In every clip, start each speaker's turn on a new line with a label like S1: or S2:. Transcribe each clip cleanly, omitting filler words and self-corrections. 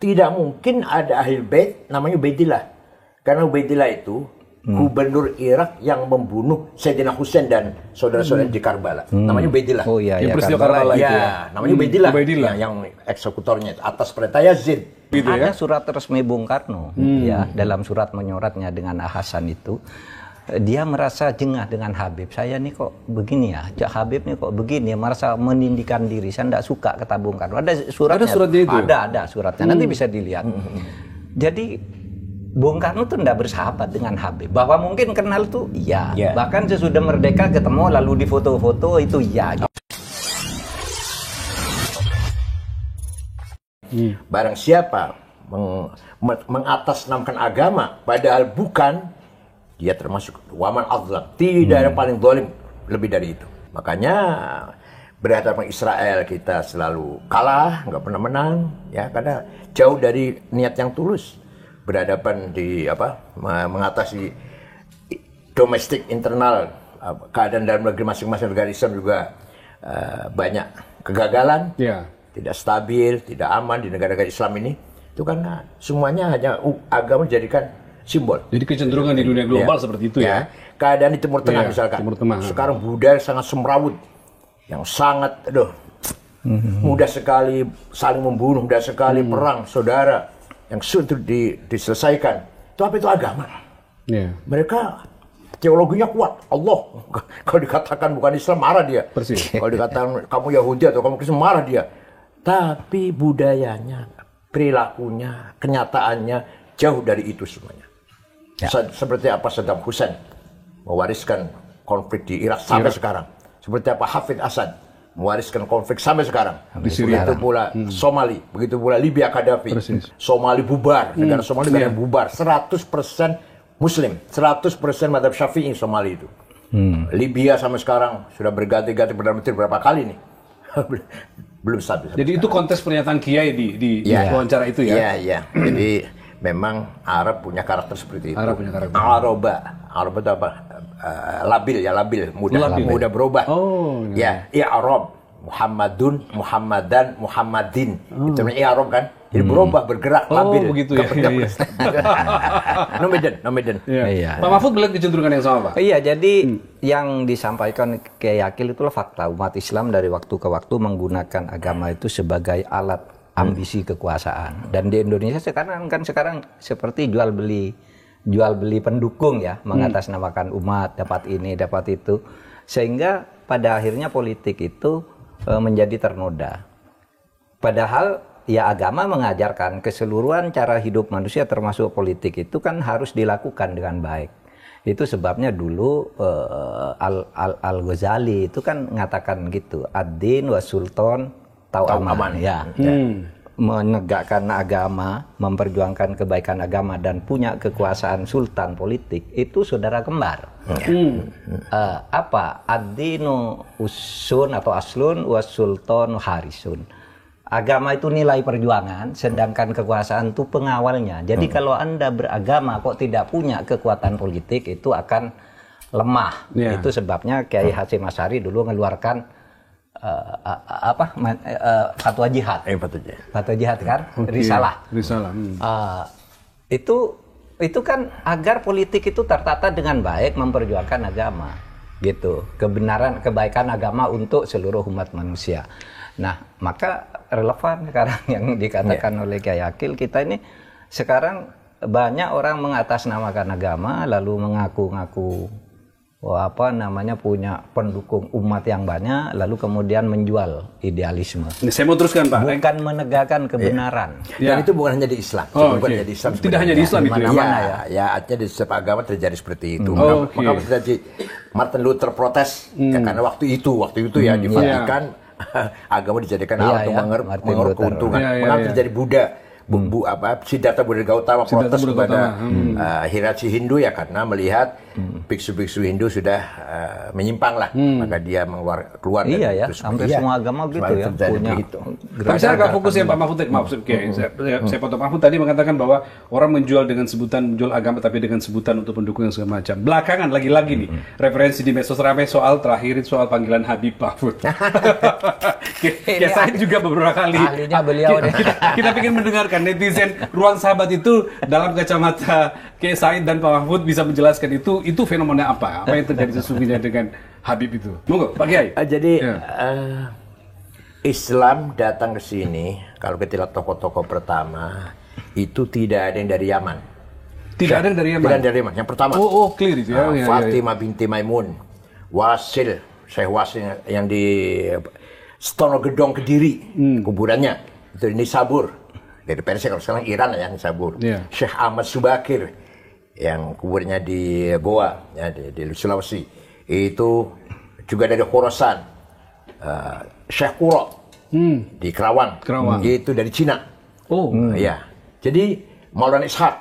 S1: tidak mungkin ada ahli bait namanya Ubaidillah. Karena Ubaidillah itu gubernur Irak yang membunuh Sayyidina Husain dan saudara-saudara di Karbala. Namanya Ubaidillah.
S2: Oh iya,
S1: peristiwa Karbala itu. Ya, namanya Ubaidillah. Yang eksekutornya atas perintah Yazid.
S2: Gitu ada surat resmi Bung Karno, ya, dalam surat menyoratnya dengan Hasan itu, dia merasa jengah dengan Habib. Saya nih kok begini ya, Habib nih kok begini, merasa menindihkan diri. Saya tidak suka, kata Bung Karno. Ada suratnya.
S3: Ada suratnya itu?
S2: Ada suratnya. Nanti bisa dilihat. Jadi Bung Karno tuh tidak bersahabat dengan Habib. Bahwa mungkin kenal tuh, iya. Bahkan sesudah merdeka ketemu lalu di foto-foto itu iya.
S1: Barang siapa mengatasnamakan agama, padahal bukan, dia termasuk waman azlam. Tidak ada paling zalim lebih dari itu. Makanya berhadapan Israel kita selalu kalah, nggak pernah menang, ya, karena jauh dari niat yang tulus. Berhadapan di mengatasi domestik internal, keadaan dalam negeri masing-masing negara Islam juga banyak kegagalan, tidak stabil, tidak aman di negara-negara Islam ini. Itu karena semuanya hanya agama dijadikan simbol.
S3: Jadi kecenderungan di dunia global seperti itu ya.
S1: Keadaan di Timur Tengah misalkan.
S3: Timur Tengah.
S1: Sekarang budaya sangat semrawut, yang sangat mudah sekali saling membunuh, mudah sekali perang saudara yang sulit diselesaikan. Itu apa itu agama? Mereka teologinya kuat. Allah, kalau dikatakan bukan Islam marah dia.
S3: Persis.
S1: Kalau dikatakan kamu Yahudi atau kamu Kristen marah dia. Tapi budayanya, perilakunya, kenyataannya jauh dari itu semuanya. Seperti apa Saddam Hussein mewariskan konflik di Irak sampai sekarang. Seperti apa Hafid Assad mewariskan konflik sampai sekarang. Begitu pula Somali, begitu pula Libya Gaddafi. Somali bubar, negara Somali negara bubar. 100% Muslim, 100% mazhab Syafi'i Somali itu. Libya sampai sekarang sudah berganti-ganti Perdana Menteri berapa kali nih? Belum stabil.
S3: Jadi itu kontes pernyataan Kiai di wawancara itu ya?
S1: Iya. Jadi memang Arab punya karakter seperti itu.
S3: Arab punya karakter.
S1: Arab itu apa? Labil, mudah berubah. Arab, Muhammadun, Muhammadan, Muhammadin. Itu namanya Arab kan? Jadi berubah, bergerak, labil.
S3: Begitu ya.
S1: Nomaden.
S3: Pak Mahfud melihat kecenderungan yang sama, Pak?
S2: Iya, jadi yang disampaikan Kiai Akil itulah fakta. Umat Islam dari waktu ke waktu menggunakan agama itu sebagai alat ambisi kekuasaan. Dan di Indonesia sekarang seperti jual beli pendukung ya, mengatasnamakan umat, dapat ini, dapat itu. Sehingga pada akhirnya politik itu menjadi ternoda. Padahal ya agama mengajarkan keseluruhan cara hidup manusia termasuk politik itu kan harus dilakukan dengan baik. Itu sebabnya dulu Al-Ghazali itu kan mengatakan gitu, ad-din wa sultan tau'aman. Menegakkan agama, memperjuangkan kebaikan agama dan punya kekuasaan sultan politik itu saudara kembar. Ad-dinu usun atau aslun was sultan harisun. Agama itu nilai perjuangan, sedangkan kekuasaan itu pengawalnya. Jadi kalau Anda beragama kok tidak punya kekuatan politik, itu akan lemah. Itu sebabnya Kiai Hasyim Asy'ari dulu mengeluarkan fatwa jihad. Fatwa jihad kan? Risalah. Itu kan agar politik itu tertata dengan baik, memperjuangkan agama. Gitu. Kebenaran, kebaikan agama untuk seluruh umat manusia. Nah, maka relevan sekarang yang dikatakan oleh Kiai Akil, kita ini sekarang banyak orang mengatasnamakan agama lalu mengaku-ngaku punya pendukung umat yang banyak lalu kemudian menjual idealisme.
S3: Saya mau teruskan, Pak.
S2: Bukan menegakkan kebenaran.
S1: Dan itu bukan hanya di Islam.
S3: Tidak hanya di Islam itu
S1: ya. Artinya di setiap agama terjadi seperti itu. Maka terjadi Martin Luther protes karena waktu itu ya di Vatikan agama dijadikan alat untuk mengeruk keuntungan. Mengapa terjadi Buddha? Siddhartha Buddha Gautama protes kepada hierarki Hindu ya karena melihat biksu-biksu Hindu sudah menyimpang lah, maka dia keluar
S2: Iya
S1: dari
S2: ya,
S1: itu semua.
S2: hampir semua agama gitu ya punya
S3: Tapi saya agak fokus ya Pak Mahfud tadi, maaf saya potong. Mahfud tadi mengatakan bahwa orang menjual dengan sebutan menjual agama tapi dengan sebutan untuk pendukung yang segala macam. Belakangan lagi-lagi nih referensi di medsos ramai soal terakhir soal panggilan Habib Mahfud. Ya saya juga beberapa kali.
S2: Ahlinya beliau nih.
S3: Kita ingin mendengarkan netizen Ruang Sahabat itu dalam kacamata Kiai Said dan Pak Mahfud bisa menjelaskan itu fenomena apa? Apa yang terjadi sesungguhnya dengan Habib itu? Monggo, Pak Kiai.
S1: Jadi Islam datang ke sini, kalau kita lihat tokoh-tokoh pertama itu tidak ada yang dari Yaman.
S3: Tidak ada yang dari Yaman.
S1: Tidak ada dari Yaman. Yang pertama.
S3: Clear itu ya.
S1: Fatimah binti Maimun, Wasil, Syekh Wasil yang di Stonogedong Kediri, kuburannya itu di Nisabur. Dari Persia, kalau sekarang Iran ya, Nisabur. Syekh Ahmad Subakir yang kuburnya di Goa, ya, di Sulawesi. Itu juga dari Khorasan. Syekh Kuro di Kerawang. Itu dari Cina. Ya. Jadi Maulana Ishaq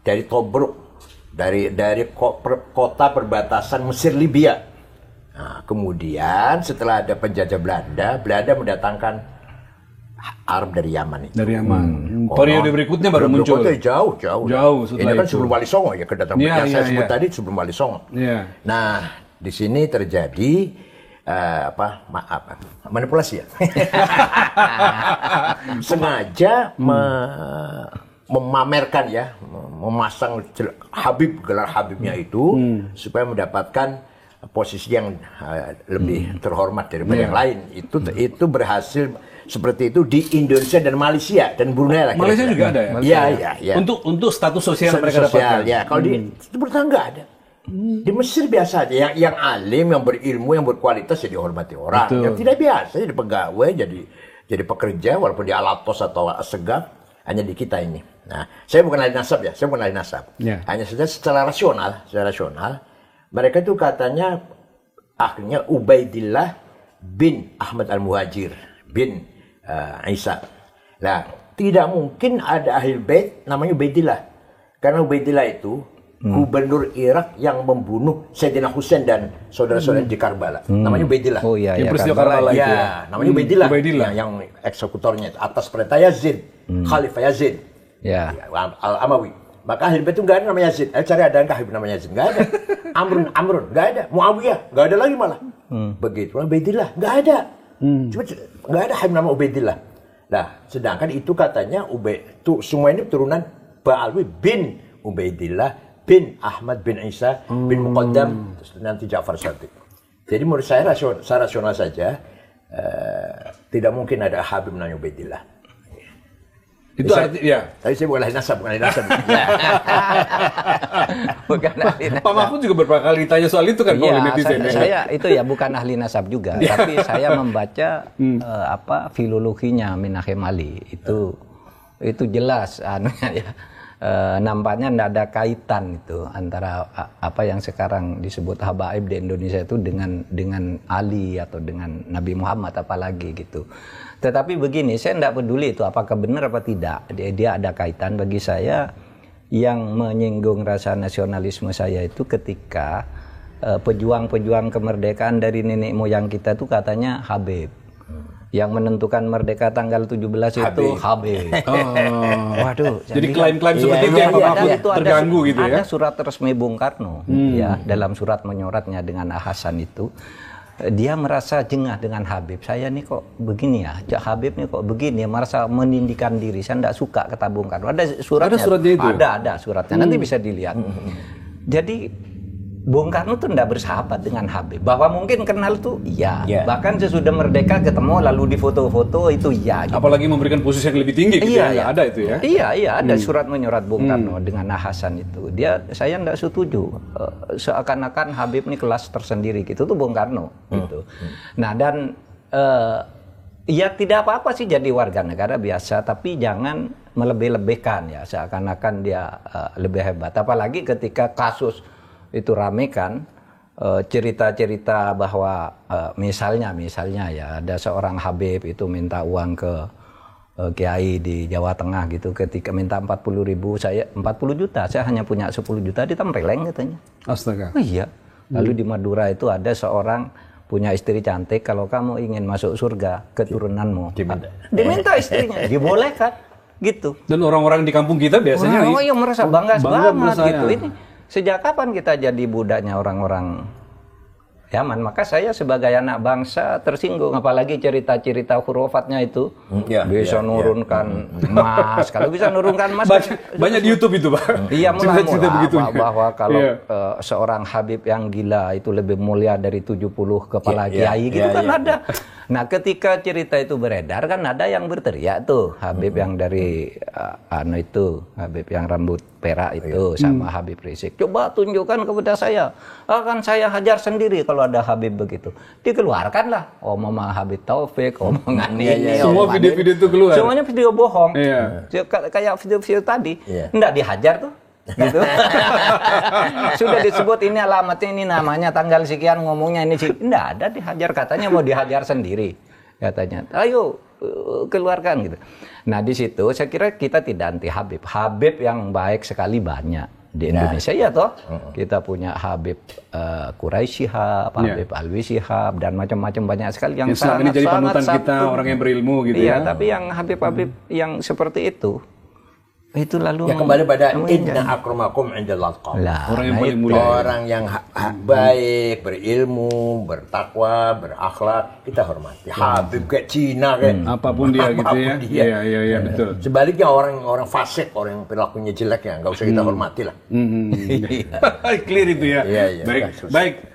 S1: dari Tobruk, dari kota perbatasan Mesir Libya. Nah, kemudian setelah ada penjajah Belanda mendatangkan Arab dari Yaman itu.
S3: Dari Yaman. Periode berikutnya baru muncul.
S1: Jauh. Ini kan sebelum Wali Songo ya, kedatangan yang saya sebut tadi sebelum Wali Songo. Nah, di sini terjadi manipulasi ya. Sengaja memamerkan ya, memasang Habib, gelar Habibnya itu supaya mendapatkan posisi yang lebih terhormat daripada yang lain. Itu berhasil seperti itu di Indonesia dan Malaysia dan Brunei lah.
S3: Malaysia juga ada ya?
S1: Iya.
S3: Untuk status sosial mereka dapatkan.
S1: Ya, kalau di Timur Tengah nggak ada. Di Mesir biasa aja. Yang alim, yang berilmu, yang berkualitas ya dihormati orang.
S3: Betul.
S1: Yang tidak biasa jadi pegawai, jadi pekerja walaupun di Alatos atau Segaf, hanya di kita ini. Nah, saya bukan ahli nasab ya, hanya saja secara rasional, mereka itu katanya akhirnya Ubaidillah bin Ahmad Al-Muhajir bin Isa. Nah, tidak mungkin ada ahli bait namanya Ubaidillah. Karena Ubaidillah itu gubernur Irak yang membunuh Sayyidina Husain dan saudara-saudara di Karbala. Namanya Ubaidillah.
S2: Oh iya,
S3: peristiwa Karbala itu.
S1: Ya, namanya Ubaidillah. Yang eksekutornya atas perintah Yazid, Khalifah Yazid.
S2: Ya.
S1: Al-Amawi. Maka ahli bait itu enggak ada namanya Yazid. Cari ada enggak Habib namanya Yazid? Enggak ada. Amrun enggak ada. Muawiyah enggak ada lagi malah. Begitu. Ubaidillah enggak ada. Cuma enggak ada Habib nama Ubaidillah. Nah, sedangkan itu katanya semua ini turunan Ba'alwi bin Ubaidillah bin Ahmad bin Isa bin Muqaddam nanti Ja'far Shadiq. Jadi menurut saya rasional saja tidak mungkin ada Habib namanya Ubaidillah.
S3: Itu ya.
S1: Tapi saya bukan ahli nasab. Ya.
S2: Bukan ahli nasab.
S3: Pak Mahfud juga beberapa kali ditanya soal itu kan oleh netizen.
S2: Saya itu ya bukan ahli nasab juga, tapi saya membaca filologinya Minahim Ali itu jelas ya. Nampaknya tidak ada kaitan itu antara apa yang sekarang disebut habaib di Indonesia itu dengan Ali atau dengan Nabi Muhammad apalagi gitu. Tetapi begini, saya tidak peduli itu apakah benar apa tidak. Dia ada kaitan bagi saya. Yang menyinggung rasa nasionalisme saya itu ketika pejuang-pejuang kemerdekaan dari nenek moyang kita itu katanya Habib. Yang menentukan merdeka tanggal 17 itu Habib. Waduh.
S3: Jadi klaim-klaim seperti itu yang Pak Mahfud terganggu gitu ya.
S2: Ada surat resmi Bung Karno ya, dalam surat menyoratnya dengan Hasan itu. Dia merasa jengah dengan Habib. Saya nih kok begini ya, Habib nih kok begini, merasa meninggikan diri. Saya tidak suka kata Bung Karno. Ada suratnya.
S3: Ada suratnya itu?
S2: Ada suratnya. Nanti bisa dilihat. Jadi Bung Karno tuh tidak bersahabat dengan Habib. Bahwa mungkin kenal tuh iya. Bahkan sesudah merdeka ketemu lalu di foto-foto itu iya. Gitu.
S3: Apalagi memberikan posisi yang lebih tinggi gitu ya. Ada itu ya.
S2: Iya, ada surat menyurat Bung Karno dengan Hasan itu. Saya tidak setuju. Seakan-akan Habib ini kelas tersendiri gitu tuh Bung Karno gitu. Nah, dan ya tidak apa-apa sih jadi warga negara biasa, tapi jangan melebih-lebihkan ya, seakan-akan dia lebih hebat. Apalagi ketika kasus itu rame kan, cerita-cerita bahwa misalnya ya ada seorang Habib itu minta uang ke kiai di Jawa Tengah gitu, ketika minta 40.000, saya 40 juta, saya hanya punya 10 juta, ditempeleng katanya.
S3: Astaga.
S2: Oh iya. Lalu di Madura itu ada seorang punya istri cantik, kalau kamu ingin masuk surga, keturunanmu diminta istrinya, dibolehkan gitu.
S3: Dan orang-orang di kampung kita biasanya
S2: yang merasa bangga banget
S3: merasa,
S2: gitu.
S3: ya.
S2: Ini sejak kapan kita jadi budaknya orang-orang Yaman? Maka saya sebagai anak bangsa tersinggung, apalagi cerita-cerita hurufatnya itu bisa nurunkan emas. Kalau bisa nurunkan emas
S3: banyak di YouTube itu, Pak.
S2: Iya, mula-mula bahwa kalau
S3: Iya.
S2: seorang Habib yang gila itu lebih mulia dari 70 kepala kiai gitu kan ada. Nah, ketika cerita itu beredar kan ada yang berteriak tuh, Habib yang dari Habib yang rambut perak itu sama Habib Rizik. Coba tunjukkan kepada saya. Akan saya hajar sendiri kalau ada Habib begitu. Dikeluarkanlah omongan Habib Taufik, omongan ini.
S3: Semua video-video itu keluar.
S2: Semuanya video bohong.
S3: Iya.
S2: Kayak video-video tadi. Enggak dihajar tuh. Gitu. Sudah disebut ini alamatnya, ini namanya, tanggal sekian, ngomongnya ini sih. Enggak ada dihajar, katanya mau dihajar sendiri. Katanya, ayo keluarkan gitu. Nah, di situ saya kira kita tidak anti Habib. Habib yang baik sekali banyak di Indonesia ya toh. Kita punya Habib Quraisy Shihab, Habib Alwi Shihab, dan macam-macam banyak sekali yang
S3: selama ini jadi panutan kita, orang yang berilmu gitu ya.
S2: Iya, tapi yang Habib-Habib yang seperti itu lalu
S1: kembali pada inna akramakum indallahi atqakum.
S3: Orang yang paling mulia.
S1: Orang yang baik, berilmu, bertakwa, berakhlak, kita hormati. Habib kayak Cina kayak
S3: apapun dia gitu ya. Iya, betul.
S1: Sebaliknya orang fasik, orang yang perilakunya jelek ya nggak usah kita hormati lah.
S3: Clear itu ya.
S1: Iya.
S3: Baik.